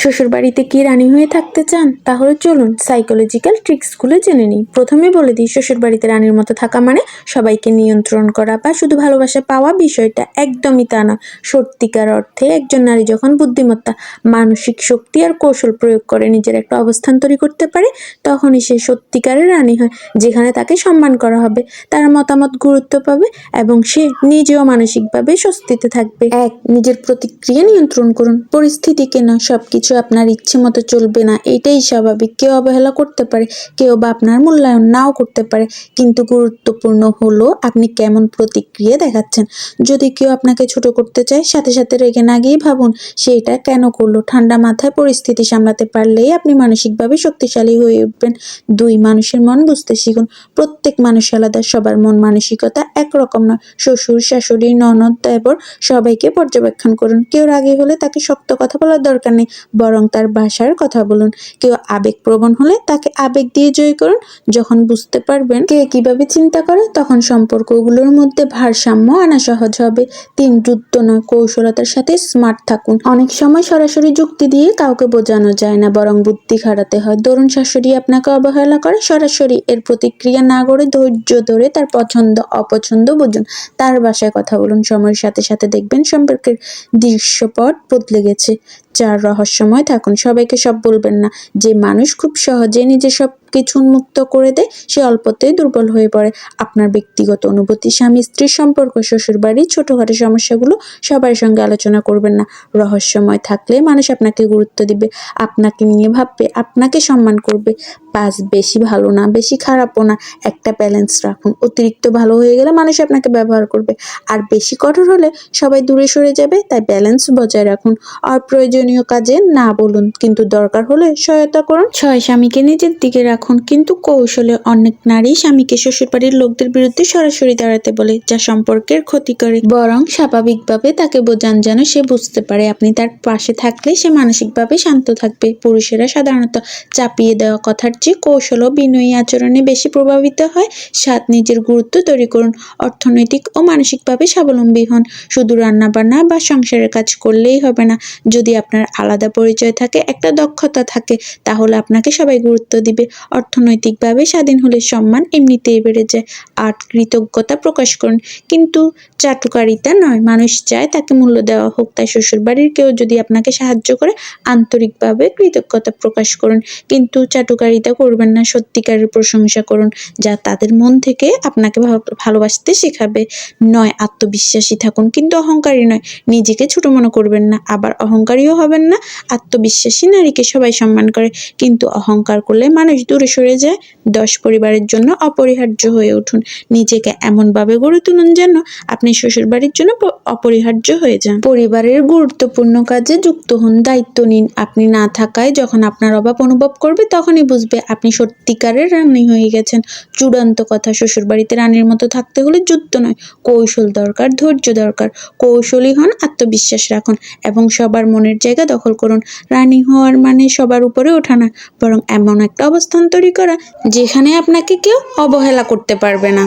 শ্বশুরবাড়িতে কি রানী হয়ে থাকতে চান? তাহলে চলুন সাইকোলজিক্যাল ট্রিক্সগুলো জেনে নিই। প্রথমে বলে দিই, শ্বশুরবাড়িতে রানীর মতো থাকা মানে সবাইকে নিয়ন্ত্রণ করা বা শুধু ভালোবাসা পাওয়া বিষয়টা একদমই তা না। সত্যিকার অর্থে একজন নারী যখন বুদ্ধিমত্তা, মানসিক শক্তি আর কৌশল প্রয়োগ করে নিজের একটা অবস্থান তৈরি করতে পারে, তখনই সে সত্যিকারের রানী হয়। যেখানে তাকে সম্মান করা হবে, তার মতামত গুরুত্ব পাবে এবং সে নিজেও মানসিকভাবে স্বস্তিতে থাকবে। নিজের প্রতিক্রিয়া নিয়ন্ত্রণ করুন, পরিস্থিতিকে না। সবকিছু আপনার ইচ্ছে মতো চলবে না, এটাই স্বাভাবিক। কেউ অবহেলা করতে পারে, কেউ বা আপনার মূল্যায়ন নাও করতে পারে, কিন্তু গুরুত্বপূর্ণ হলো আপনি কেমন প্রতিক্রিয়া দেখাচ্ছেন। যদি কেউ আপনাকে ছোট করতে চায়, সাথে সাথে রেগে না গিয়ে ভাবুন সে এটা কেন করলো। ঠান্ডা মাথায় পরিস্থিতি সামলাতে পারলেই আপনি মানসিকভাবে শক্তিশালী হয়ে উঠবেন। মানুষের মন বুঝতে শিখুন। প্রত্যেক মানুষ আলাদা, সবার মন মানসিকতা একরকম নয়। শ্বশুর, শাশুড়ি, ননদ, দেবর সবাইকে পর্যবেক্ষণ করুন। কেউ রাগী হলে তাকে শক্ত কথা বলার দরকার নেই, বরং তার ভাষার কথা বলুন। কেউ আবেগপ্রবণ হলে তাকে আবেগ দিয়ে জয় করুন। যখন বুঝতে পারবেন কে কিভাবে চিন্তা করে, তখন সম্পর্কগুলোর মধ্যে ভারসাম্য আনা সহজ হবে। যুদ্ধ নয়, কৌশলতার সাথে স্মার্ট থাকুন। অনেক সময় সরাসরি যুক্তি দিয়ে কাউকে বোঝানো যায় না, বরং বুদ্ধি খাটাতে হয়। ধরুন শাশুড়ি আপনাকে অবহেলা করে, সরাসরি এর প্রতিক্রিয়া না করে ধৈর্য ধরে তার পছন্দ অপছন্দ বুঝুন, তার ভাষায় কথা বলুন। সময়ের সাথে সাথে দেখবেন সম্পর্কের দৃশ্যপট বদলে গেছে। রহস্যময় থাকুন, সবাইকে সব বলবেন না। যে মানুষ খুব সহজে নিজে সব কিছু উন্মুক্ত করে দেয়, সে অল্পতেই দুর্বল হয়ে পড়ে। আপনার ব্যক্তিগত অনুভূতি, স্বামী স্ত্রীর সম্পর্ক, শ্বশুরবাড়ির ছোটখাটো সমস্যাগুলো সবার সঙ্গে আলোচনা করবেন না। রহস্যময় থাকলে মানুষ আপনাকে গুরুত্ব দিবে, আপনাকে নিয়ে ভাববে, আপনাকে সম্মান করবে। বেশি ভালো না, বেশি খারাপও না, একটা ব্যালেন্স রাখুন। অতিরিক্ত ভালো হয়ে গেলে মানুষ আপনাকে ব্যবহার করবে, আর বেশি কঠোর হলে সবাই দূরে সরে যাবে। তাই ব্যালেন্স বজায় রাখুন। অপ্রয়োজনীয় কাজে না বলুন, কিন্তু দরকার হলে সহায়তা করুন। স্বামীকে নিজের দিকে রাখুন, কিন্তু কৌশলে। অনেক নারী স্বামীকে শ্বশুরবাড়ির লোকদের বিরুদ্ধে সরাসরি দাঁড়াতে বলে, যা সম্পর্কের ক্ষতি করে। বরং স্বাভাবিকভাবে তাকে বোঝান, যেন সে বুঝতে পারে আপনি তার পাশে থাকলে সে মানসিকভাবে শান্ত থাকবে। পুরুষেরা সাধারণত চাপিয়ে দেওয়া কথার চেয়ে কৌশল ও বিনয়ী আচরণে বেশি প্রভাবিত হয়। নিজের গুরুত্ব তৈরি করুন, অর্থনৈতিক ও মানসিকভাবে স্বাবলম্বী হন। শুধু রান্নাবান্না বা সংসারের কাজ করলেই হবে না। যদি আপনার আলাদা পরিচয় থাকে, একটা দক্ষতা থাকে, তাহলে আপনাকে সবাই গুরুত্ব দিবে। অর্থনৈতিকভাবে স্বাধীন হলে সম্মান এমনিতেই বেড়ে যায়। কৃতজ্ঞতা প্রকাশ করুন, কিন্তু চাটুকারিতা নয়। মানুষ চায় তাকে মূল্য দেওয়া হোক, তাই শ্বশুরবাড়ির কেউ যদি আপনাকে সাহায্য করে, আন্তরিকভাবে কৃতজ্ঞতা প্রকাশ করুন, কিন্তু চাটুকারিতা করবেন না। সত্যিকারের প্রশংসা করুন, যা তাদের মন থেকে আপনাকে ভালোবাসতে শেখাবে। আত্মবিশ্বাসী থাকুন, কিন্তু অহংকারী নয়। নিজেকে ছোট মনে করবেন না, আবার অহংকারীও হবেন না। আত্মবিশ্বাসী নারীকে সবাই সম্মান করে, কিন্তু অহংকার করলে মানুষ দূরে সরে যায়। পরিবারের জন্য অপরিহার্য হয়ে উঠুন। নিজেকে এমনভাবে গড়ে তুলুন যেন আপনি শ্বশুরবাড়ির জন্য অপরিহার্য হয়ে যান। পরিবারের গুরুত্বপূর্ণ কাজে যুক্ত হন, দায়িত্ব নিন। আপনি না থাকায় যখন আপনার অভাব অনুভব করবে, তখনই বুঝবে আপনি সত্যিকারের রানী হয়ে গেছেন। চূড়ান্ত কথা, শ্বশুরবাড়িতে রানীর মতো থাকতে হলে যুদ্ধ নয়, কৌশল দরকার, ধৈর্য দরকার। কৌশলী হন, আত্মবিশ্বাস রাখুন এবং সবার মনের জায়গা দখল করুন। রানী হওয়ার মানে সবার উপরে ওঠা না, বরং এমন একটা অবস্থান তৈরি করা যেখানে আপনাকে কেউ অবহেলা করতে পারবে না।